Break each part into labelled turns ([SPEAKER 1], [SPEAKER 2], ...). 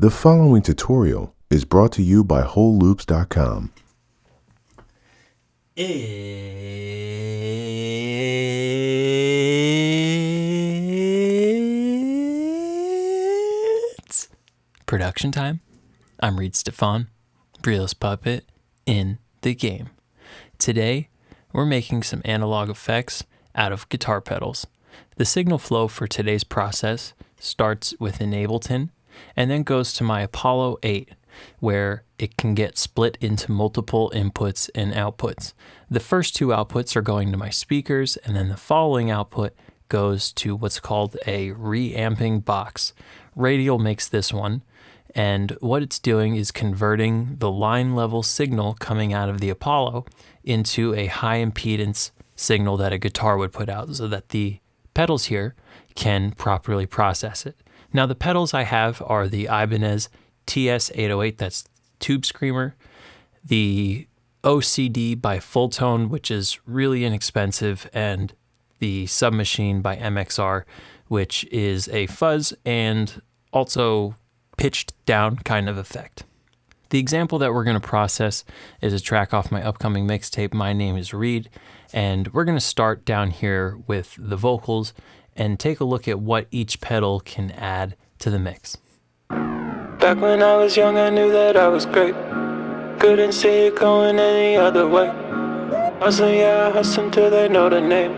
[SPEAKER 1] The following tutorial is brought to you by WholeLoops.com.
[SPEAKER 2] It's production time. I'm Reid Stefan, realist puppet in the game. Today, we're making some analog effects out of guitar pedals. The signal flow for today's process starts within Ableton and then goes to my Apollo 8, where it can get split into multiple inputs and outputs. The first two outputs are going to my speakers, and then the following output goes to what's called a reamping box. Radial makes this one, and what it's doing is converting the line level signal coming out of the Apollo into a high impedance signal that a guitar would put out so that the pedals here can properly process it. Now the pedals I have are the Ibanez TS-808, that's Tubescreamer, the OCD by Fulltone, which is really inexpensive, and the Sub Machine by MXR, which is a fuzz and also pitched down kind of effect. The example that we're going to process is a track off my upcoming mixtape, My Name is Reid, and we're going to start down here with the vocals and take a look at what each pedal can add to the mix.
[SPEAKER 3] Back when I was young, I knew that I was great. Couldn't see it going any other way. Hustle, yeah, I hustle till they know the name.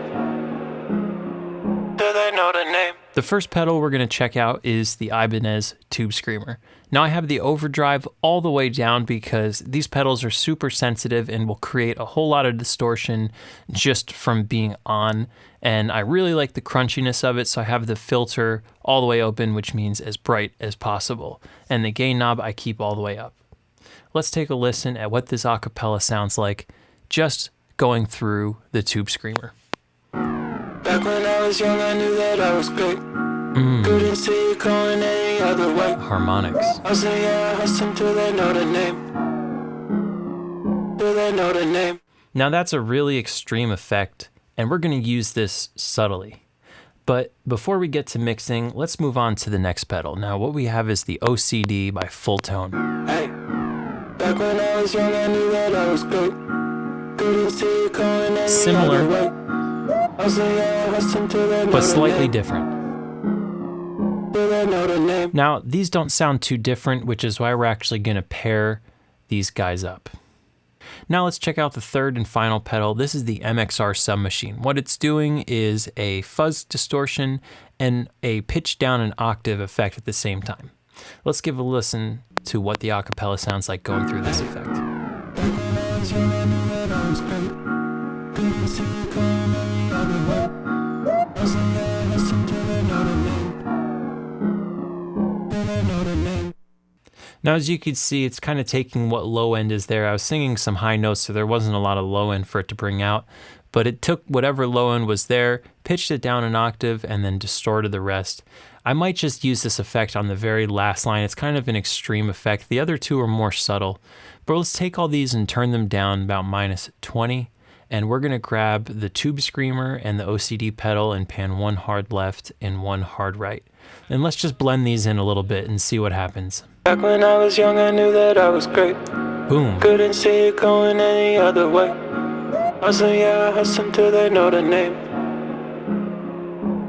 [SPEAKER 3] Till they know the name.
[SPEAKER 2] The first pedal we're going to check out is the Ibanez Tubescreamer. Now I have the overdrive all the way down because these pedals are super sensitive and will create a whole lot of distortion just from being on. And I really like the crunchiness of it, so I have the filter all the way open, which means as bright as possible. And the gain knob I keep all the way up. Let's take a listen at what this acapella sounds like just going through the Tubescreamer.
[SPEAKER 3] Back when I was young, I knew that I was great. Couldn't see it going any other way.
[SPEAKER 2] Harmonics.
[SPEAKER 3] Hustle, yeah, I hustle till they know the name. Till they know the name.
[SPEAKER 2] Now that's a really extreme effect, and we're going to use this subtly. But before we get to mixing, let's move on to the next pedal. Now what we have is the OCD by Fulltone.
[SPEAKER 3] Hey, back when I was young, I knew that I was great. Couldn't see it going any
[SPEAKER 2] Similar,
[SPEAKER 3] other way. Hustle, yeah, I hustle till they know
[SPEAKER 2] but
[SPEAKER 3] the
[SPEAKER 2] slightly
[SPEAKER 3] name.
[SPEAKER 2] different.
[SPEAKER 3] Till they know the name.
[SPEAKER 2] Now these don't sound too different, which is why we're actually going to pair these guys up. Now let's check out the third and final pedal. This is the MXR Sub Machine. What it's doing is a fuzz distortion and a pitch down an octave effect at the same time. Let's give a listen to what the acapella sounds like going through this effect. Now, as you can see, it's kind of taking what low end is there. I was singing some high notes, so there wasn't a lot of low end for it to bring out, but it took whatever low end was there, pitched it down an octave, and then distorted the rest. I might just use this effect on the very last line. It's kind of an extreme effect. The other two are more subtle, but let's take all these and turn them down about -20, and we're gonna grab the Tubescreamer and the OCD pedal and pan one hard left and one hard right. And let's just blend these in a little bit and see what happens.
[SPEAKER 3] Back when I was young, I knew that I was great.
[SPEAKER 2] Boom.
[SPEAKER 3] Couldn't see it going any other way. Hustle, yeah, I hustle till they know the name.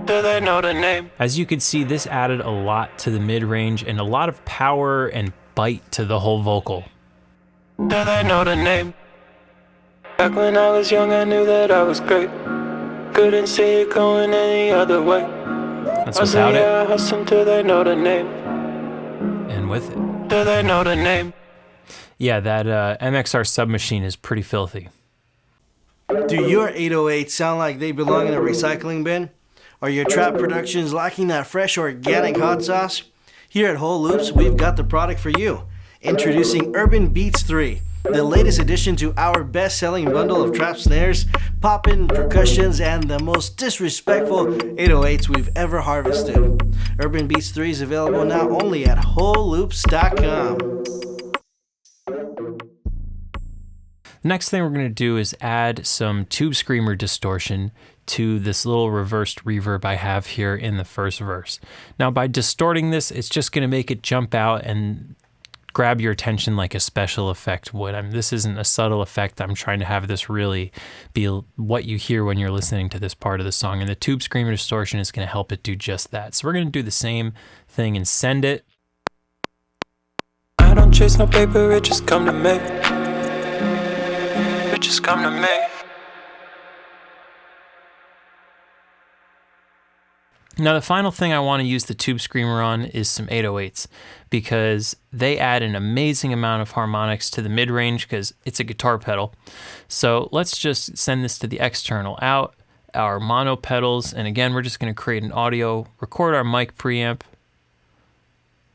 [SPEAKER 3] Till they know the name.
[SPEAKER 2] As you can see, this added a lot to the mid-range and a lot of power and bite to the whole vocal.
[SPEAKER 3] Till they know the name. Back when I was young, I knew that I was great. Couldn't see it going any other way.
[SPEAKER 2] That's
[SPEAKER 3] Hustle,
[SPEAKER 2] without
[SPEAKER 3] yeah, I
[SPEAKER 2] it
[SPEAKER 3] hustle till they know the name.
[SPEAKER 2] and with it.
[SPEAKER 3] Till they know the name.
[SPEAKER 2] Yeah, that MXR Sub Machine is pretty filthy.
[SPEAKER 4] Do your 808s sound like they belong in a recycling bin? Are your trap productions lacking that fresh organic hot sauce? Here at Whole Loops, we've got the product for you. Introducing Urban Beats 3, the latest addition to our best-selling bundle of trap snares, pop-in percussions, and the most disrespectful 808s we've ever harvested. Urban Beats 3 is available now only at WholeLoops.com.
[SPEAKER 2] Next thing we're going to do is add some Tubescreamer Distortion to this little reversed reverb I have here in the first verse. Now by distorting this, it's just gonna make it jump out and grab your attention like a special effect would. This isn't a subtle effect. I'm trying to have this really be what you hear when you're listening to this part of the song, and the Tubescreamer Distortion is gonna help it do just that. So we're gonna do the same thing and send it.
[SPEAKER 3] I don't chase no paper, it just come to me. It just come to me.
[SPEAKER 2] Now the final thing I want to use the Tubescreamer on is some 808s, because they add an amazing amount of harmonics to the mid-range because it's a guitar pedal. So let's just send this to the external out, our mono pedals, and again we're just going to create an audio, record our mic preamp,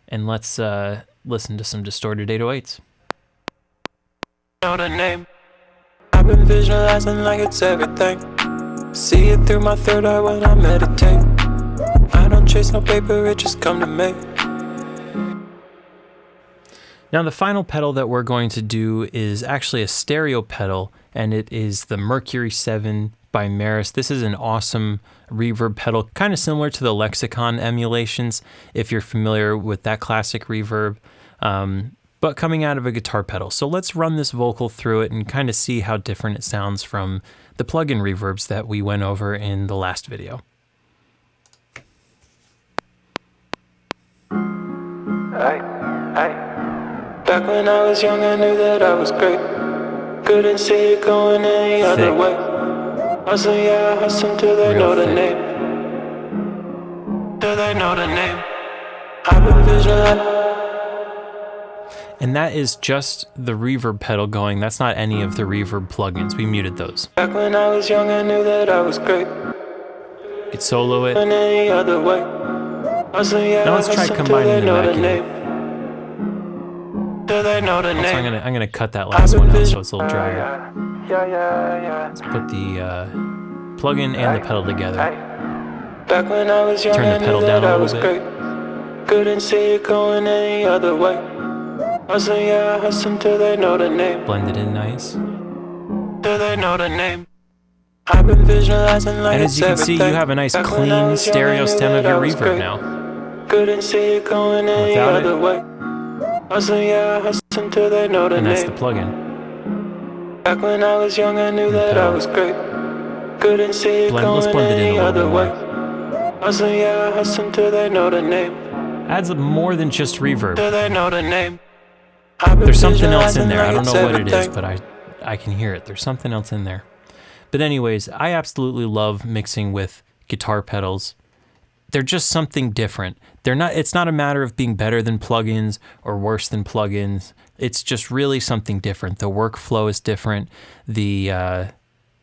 [SPEAKER 2] and let's listen to some distorted 808s.
[SPEAKER 3] Know the name. I've been visualizing like it's everything. See it through my third eye when I meditate. I don't chase no paper, it just come to me.
[SPEAKER 2] Now the final pedal that we're going to do is actually a stereo pedal, and it is the Mercury 7 by Meris. This is an awesome reverb pedal, kind of similar to the Lexicon emulations, if you're familiar with that classic reverb, but coming out of a guitar pedal. So let's run this vocal through it and kind of see how different it sounds from the plugin reverbs that we went over in the last video.
[SPEAKER 3] Back when I was young, I knew that I was great. Couldn't see it going any other way. Hustle, yeah, hustle till they know the name. Till they know the name. I've been visualizing.
[SPEAKER 2] And that is just the reverb pedal going. That's not any of the reverb plugins. We muted those.
[SPEAKER 3] Back when I was young, I knew that I was great.
[SPEAKER 2] You could solo it.
[SPEAKER 3] Any other way. Hustle, yeah,
[SPEAKER 2] Now let's try combining them back in.
[SPEAKER 3] Do they know the
[SPEAKER 2] So
[SPEAKER 3] name?
[SPEAKER 2] I'm gonna cut that last one out so it's a little drier.
[SPEAKER 3] Yeah.
[SPEAKER 2] Let's put the plugin and the pedal together.
[SPEAKER 3] Back when I was young,
[SPEAKER 2] Turn the
[SPEAKER 3] I
[SPEAKER 2] pedal
[SPEAKER 3] knew
[SPEAKER 2] down
[SPEAKER 3] that
[SPEAKER 2] a
[SPEAKER 3] I
[SPEAKER 2] little
[SPEAKER 3] was
[SPEAKER 2] bit.
[SPEAKER 3] great. Couldn't see it going any other way. Hustle, yeah, hustle till they know the name.
[SPEAKER 2] Blend it in nice.
[SPEAKER 3] Till they know the name. I've been visualizing like
[SPEAKER 2] And as you can see, you have a nice clean stereo stem of your reverb now.
[SPEAKER 3] Couldn't see it going any
[SPEAKER 2] Without it.
[SPEAKER 3] other way. Hustle, yeah, hustle till they know the
[SPEAKER 2] And that's the
[SPEAKER 3] name.
[SPEAKER 2] plugin.
[SPEAKER 3] Back when I was young, I knew that I was great. Couldn't see it
[SPEAKER 2] Let's
[SPEAKER 3] going
[SPEAKER 2] blend it in
[SPEAKER 3] any
[SPEAKER 2] a little
[SPEAKER 3] other
[SPEAKER 2] bit
[SPEAKER 3] way.
[SPEAKER 2] more.
[SPEAKER 3] Hustle, yeah, hustle till they know the name.
[SPEAKER 2] Adds more than just reverb.
[SPEAKER 3] Till they know the name. I've been
[SPEAKER 2] There's something else in
[SPEAKER 3] visualizing
[SPEAKER 2] there. I
[SPEAKER 3] like
[SPEAKER 2] don't
[SPEAKER 3] it's
[SPEAKER 2] know what it is,
[SPEAKER 3] everything.
[SPEAKER 2] but I can hear it. There's something else in there. But anyways, I absolutely love mixing with guitar pedals. They're just something different. It's not a matter of being better than plugins or worse than plugins. It's just really something different. The workflow is different. The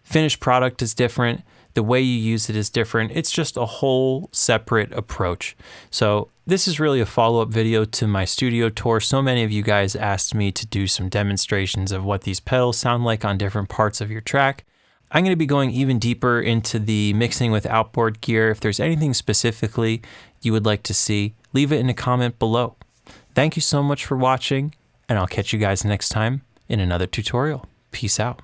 [SPEAKER 2] finished product is different. The way you use it is different. It's just a whole separate approach. So this is really a follow-up video to my studio tour. So many of you guys asked me to do some demonstrations of what these pedals sound like on different parts of your track. I'm going to be going even deeper into the mixing with outboard gear. If there's anything specifically you would like to see, leave it in a comment below. Thank you so much for watching, and I'll catch you guys next time in another tutorial. Peace out.